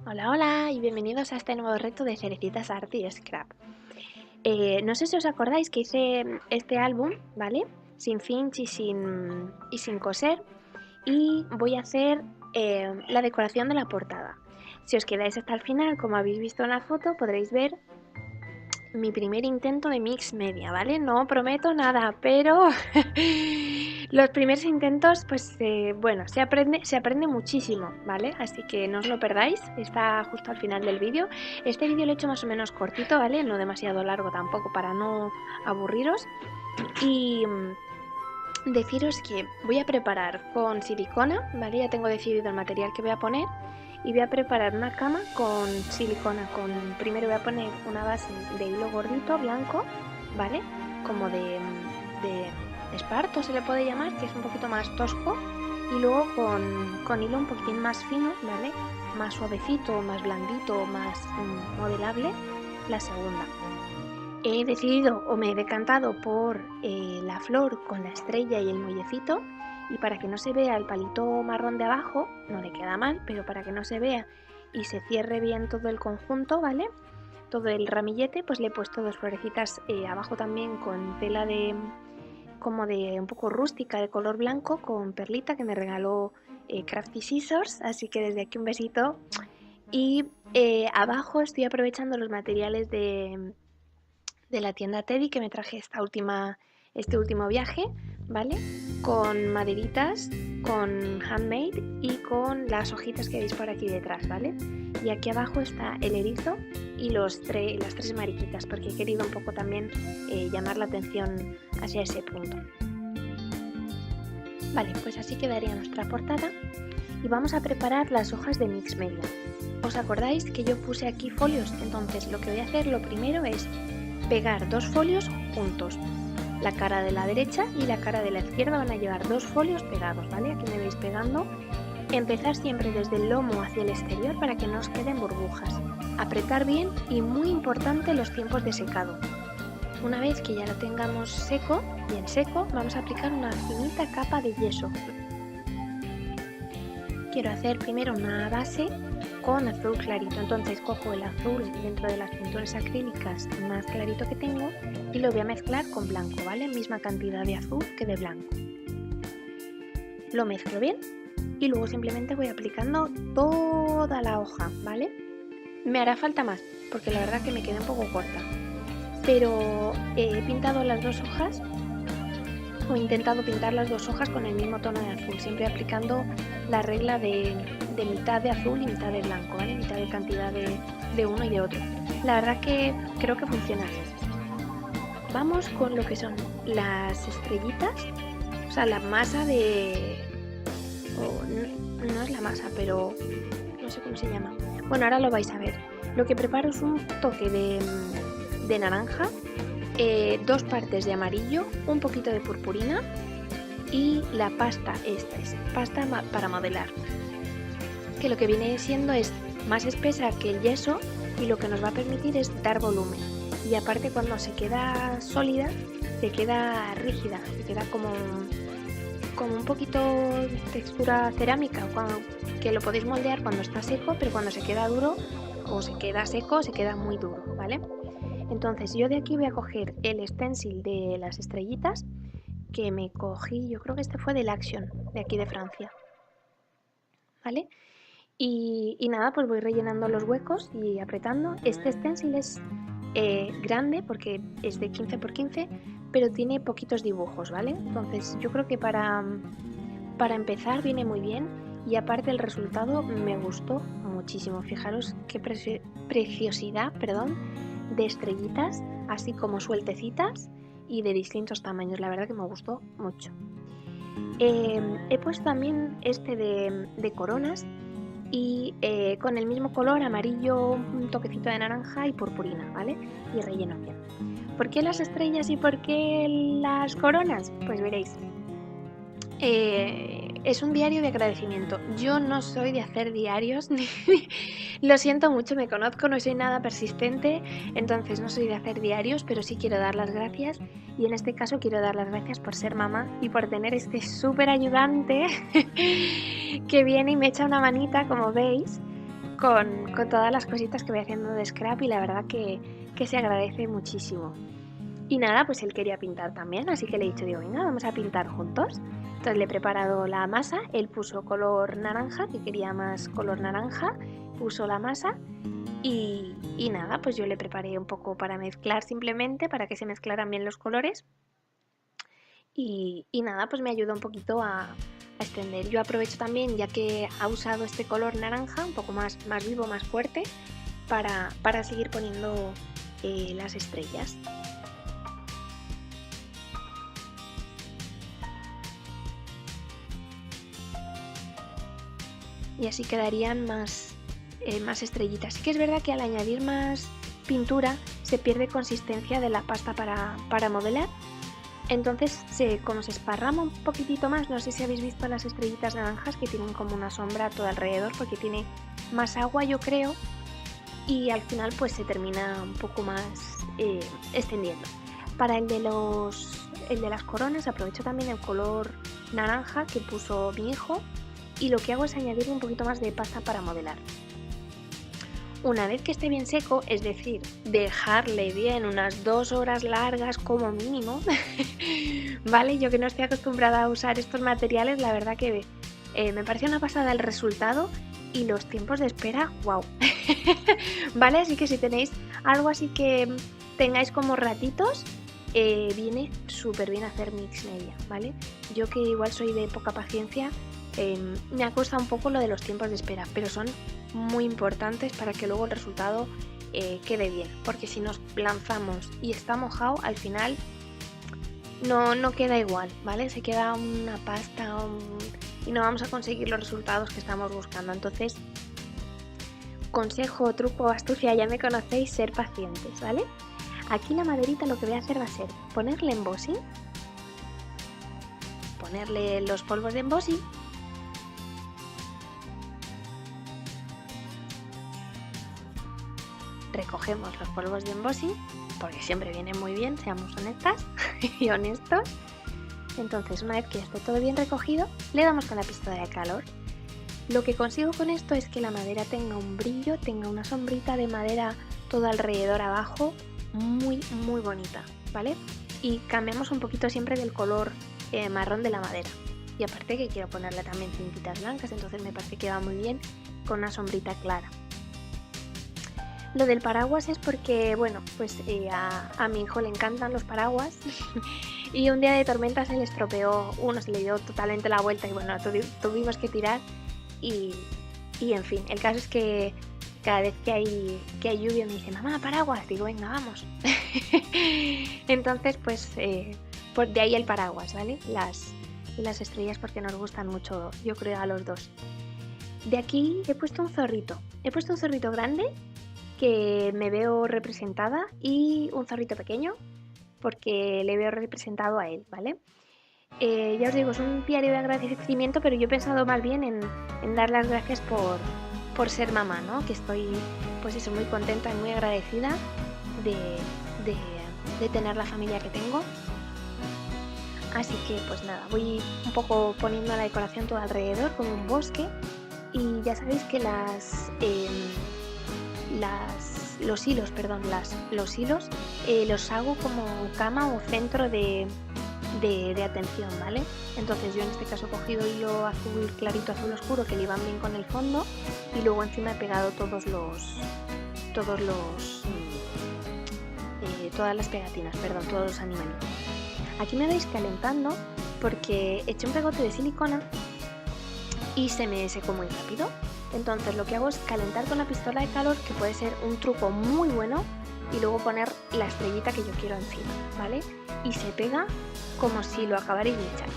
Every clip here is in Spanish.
Hola, hola y bienvenidos a este nuevo reto de Cerecitas Art y Scrap. No sé si os acordáis que hice este álbum, ¿vale? Sin finch y sin coser, y voy a hacer la decoración de la portada. Si os quedáis hasta el final, como habéis visto en la foto, podréis ver mi primer intento de mix media, ¿vale? No prometo nada, pero los primeros intentos, pues bueno, se aprende muchísimo, ¿vale? Así que no os lo perdáis, está justo al final del vídeo. Este vídeo lo he hecho más o menos cortito, ¿vale? No demasiado largo tampoco para no aburriros. Y deciros que voy a preparar con silicona, ¿vale? Ya tengo decidido el material que voy a poner y voy a preparar una cama con silicona. Primero voy a poner una base de hilo gordito, blanco, ¿vale? Como de esparto se le puede llamar, que es un poquito más tosco, y luego con hilo un poquitín más fino, ¿vale? Más suavecito, más blandito, más modelable, la segunda. He decidido o me he decantado por la flor con la estrella y el muellecito, y para que no se vea el palito marrón de abajo, no le queda mal, pero para que no se vea y se cierre bien todo el conjunto, ¿vale? Todo el ramillete, pues le he puesto dos florecitas abajo también con tela de como de un poco rústica de color blanco con perlita que me regaló Crafty Scissors, así que desde aquí un besito. Y abajo estoy aprovechando los materiales de la tienda Teddy que me traje este último viaje, ¿vale? Con maderitas, con handmade y con las hojitas que veis por aquí detrás, ¿vale? Y aquí abajo está el erizo y las tres mariquitas, porque he querido un poco también llamar la atención hacia ese punto. Vale, pues así quedaría nuestra portada y vamos a preparar las hojas de mix media. ¿Os acordáis que yo puse aquí folios? Entonces lo que voy a hacer lo primero es pegar dos folios juntos. La cara de la derecha y la cara de la izquierda van a llevar dos folios pegados, ¿vale? Aquí me veis pegando. Empezar siempre desde el lomo hacia el exterior para que no os queden burbujas. Apretar bien y muy importante los tiempos de secado. Una vez que ya lo tengamos seco, bien seco, vamos a aplicar una finita capa de yeso. Quiero hacer primero una base con azul clarito, entonces cojo el azul dentro de las pinturas acrílicas más clarito que tengo y lo voy a mezclar con blanco, ¿vale? Misma cantidad de azul que de blanco. Lo mezclo bien y luego simplemente voy aplicando toda la hoja, ¿vale? Me hará falta más porque la verdad que me queda un poco corta, pero he pintado las dos hojas o intentado pintar las dos hojas con el mismo tono de azul, siempre aplicando la regla de mitad de azul y mitad de blanco, ¿vale? Mitad de cantidad de uno y de otro. La verdad que creo que funciona. Vamos con lo que son las estrellitas, o sea, la masa de... no es la masa, pero no sé cómo se llama. Bueno, ahora lo vais a ver. Lo que preparo es un toque de naranja, dos partes de amarillo, un poquito de purpurina y la pasta, esta es pasta para modelar, que lo que viene siendo es más espesa que el yeso y lo que nos va a permitir es dar volumen. Y aparte cuando se queda sólida, se queda rígida, se queda como un poquito textura cerámica, que lo podéis moldear cuando está seco, pero cuando se queda duro o se queda seco, se queda muy duro, ¿vale? Entonces yo de aquí voy a coger el stencil de las estrellitas que me cogí, yo creo que este fue del Action, de aquí de Francia, ¿vale? Y nada, pues voy rellenando los huecos y apretando. Este stencil es grande porque es de 15 por 15, pero tiene poquitos dibujos, ¿vale? Entonces yo creo que para empezar viene muy bien y aparte el resultado me gustó muchísimo. Fijaros qué preciosidad, perdón, de estrellitas, así como sueltecitas y de distintos tamaños. La verdad que me gustó mucho. He puesto también este de coronas y con el mismo color, amarillo, un toquecito de naranja y purpurina, ¿vale? Y relleno bien. ¿Por qué las estrellas y por qué las coronas? Pues veréis. Es un diario de agradecimiento. Yo no soy de hacer diarios, lo siento mucho, me conozco, no soy nada persistente, entonces no soy de hacer diarios, pero sí quiero dar las gracias y en este caso quiero dar las gracias por ser mamá y por tener este súper ayudante que viene y me echa una manita, como veis, con todas las cositas que voy haciendo de scrap y la verdad que se agradece muchísimo. Y nada, pues él quería pintar también, así que le he dicho, digo, venga, vamos a pintar juntos. Entonces le he preparado la masa, él puso color naranja, que quería más color naranja, puso la masa y nada, pues yo le preparé un poco para mezclar simplemente, para que se mezclaran bien los colores. Y nada, pues me ayuda un poquito a extender. Yo aprovecho también, ya que ha usado este color naranja, un poco más vivo, más fuerte, para seguir poniendo las estrellas. Y así quedarían más estrellitas. Sí que es verdad que al añadir más pintura se pierde consistencia de la pasta para modelar. Entonces, como se esparrama un poquitito más, no sé si habéis visto las estrellitas naranjas que tienen como una sombra a todo alrededor porque tiene más agua, yo creo, y al final pues se termina un poco más extendiendo. Para el de las coronas aprovecho también el color naranja que puso mi hijo y lo que hago es añadir un poquito más de pasta para modelar. Una vez que esté bien seco, es decir, dejarle bien unas 2 horas largas como mínimo, ¿vale? Yo que no estoy acostumbrada a usar estos materiales, la verdad que me parece una pasada el resultado y los tiempos de espera, wow. ¿Vale? Así que si tenéis algo así que tengáis como ratitos, viene súper bien hacer mix media, ¿vale? Yo que igual soy de poca paciencia, me ha costado un poco lo de los tiempos de espera, pero son muy importantes para que luego el resultado quede bien, porque si nos lanzamos y está mojado, al final no queda igual, ¿vale? Se queda una pasta y no vamos a conseguir los resultados que estamos buscando. Entonces, consejo, truco, astucia, ya me conocéis, ser pacientes, ¿vale? Aquí la maderita lo que voy a hacer va a ser ponerle embossing, ponerle los polvos de embossing, recogemos los polvos de embossing, porque siempre vienen muy bien, seamos honestas y honestos. Entonces, una vez que esté todo bien recogido, le damos con la pistola de calor. Lo que consigo con esto es que la madera tenga un brillo, tenga una sombrita de madera todo alrededor abajo, muy bonita, ¿vale? Y cambiamos un poquito siempre del color marrón de la madera. Y aparte que quiero ponerle también cintitas blancas, entonces me parece que va muy bien con una sombrita clara. Lo del paraguas es porque, bueno, pues a mi hijo le encantan los paraguas y un día de tormenta se le estropeó uno, se le dio totalmente la vuelta y bueno, tuvimos que tirar y en fin, el caso es que cada vez que hay lluvia me dice, mamá, paraguas, digo, venga, vamos. Entonces, pues de ahí el paraguas, ¿vale? Las estrellas porque nos gustan mucho, yo creo, a los dos. De aquí he puesto un zorrito grande que me veo representada y un zorrito pequeño porque le veo representado a él, ¿vale? Ya os digo, es un diario de agradecimiento, pero yo he pensado más bien en dar las gracias por ser mamá, ¿no? Que estoy, pues eso, muy contenta y muy agradecida de tener la familia que tengo. Así que, pues nada, voy un poco poniendo la decoración todo alrededor, como un bosque, y ya sabéis que los hilos los hago como cama o centro de atención, ¿vale? Entonces yo en este caso he cogido hilo azul clarito, azul oscuro que le van bien con el fondo y luego encima he pegado todas las pegatinas, todos los animalitos. Aquí me veis calentando porque eché un pegote de silicona y se me secó muy rápido. Entonces lo que hago es calentar con la pistola de calor, que puede ser un truco muy bueno, y luego poner la estrellita que yo quiero encima, ¿vale? Y se pega como si lo acabarais de echar.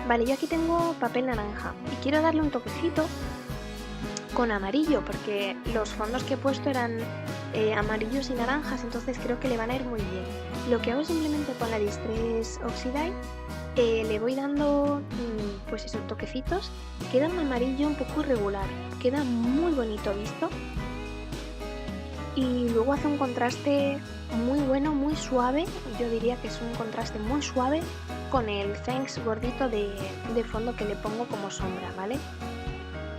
Vale, yo aquí tengo papel naranja y quiero darle un toquecito con amarillo, porque los fondos que he puesto eran amarillos y naranjas, entonces creo que le van a ir muy bien. Lo que hago simplemente con la Distress Oxidine, le voy dando pues esos toquecitos, queda un amarillo un poco irregular, queda muy bonito visto y luego hace un contraste muy bueno, muy suave, yo diría que es un contraste muy suave con el thanks gordito de fondo que le pongo como sombra, ¿vale?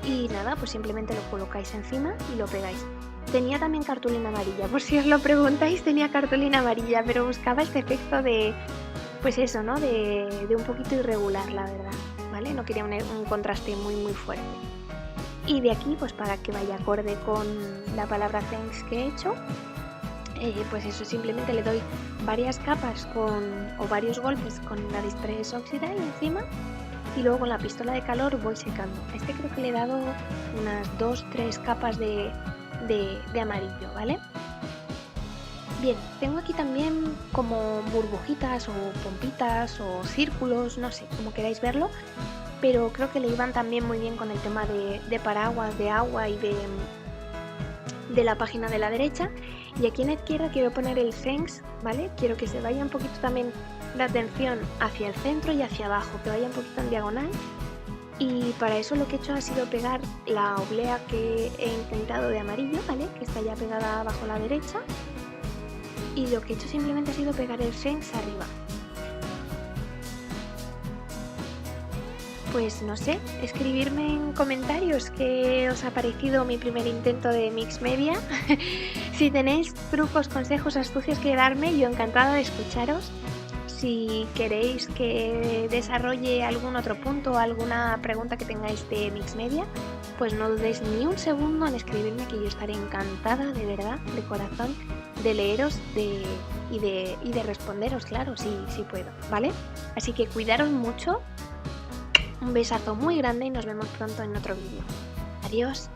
Y nada, pues simplemente lo colocáis encima y lo pegáis. Tenía también cartulina amarilla, por si os lo preguntáis, tenía cartulina amarilla, pero buscaba este efecto de, pues eso, ¿no? De un poquito irregular, la verdad, ¿vale? No quería un contraste muy fuerte. Y de aquí, pues para que vaya acorde con la palabra thanks que he hecho, pues eso, simplemente le doy varias capas o varios golpes con la Distress Oxide encima y luego con la pistola de calor voy secando. A este creo que le he dado unas 2-3 capas de amarillo, ¿vale? Bien, tengo aquí también como burbujitas o pompitas o círculos, no sé, como queráis verlo, pero creo que le iban también muy bien con el tema de paraguas, de agua y de la página de la derecha. Y aquí en la izquierda quiero poner el thanks, ¿vale? Quiero que se vaya un poquito también la atención hacia el centro y hacia abajo, que vaya un poquito en diagonal. Y para eso lo que he hecho ha sido pegar la oblea que he intentado de amarillo, ¿vale? Que está ya pegada abajo a la derecha. Y lo que he hecho simplemente ha sido pegar el thanks arriba. Pues no sé, escribirme en comentarios qué os ha parecido mi primer intento de Mix Media. Si tenéis trucos, consejos, astucias que darme, yo encantada de escucharos. Si queréis que desarrolle algún otro punto o alguna pregunta que tengáis de Mix Media, pues no dudéis ni un segundo en escribirme, que yo estaré encantada, de verdad, de corazón, de leeros y de responderos, claro, si puedo, ¿vale? Así que cuidaros mucho. Un besazo muy grande y nos vemos pronto en otro vídeo. Adiós.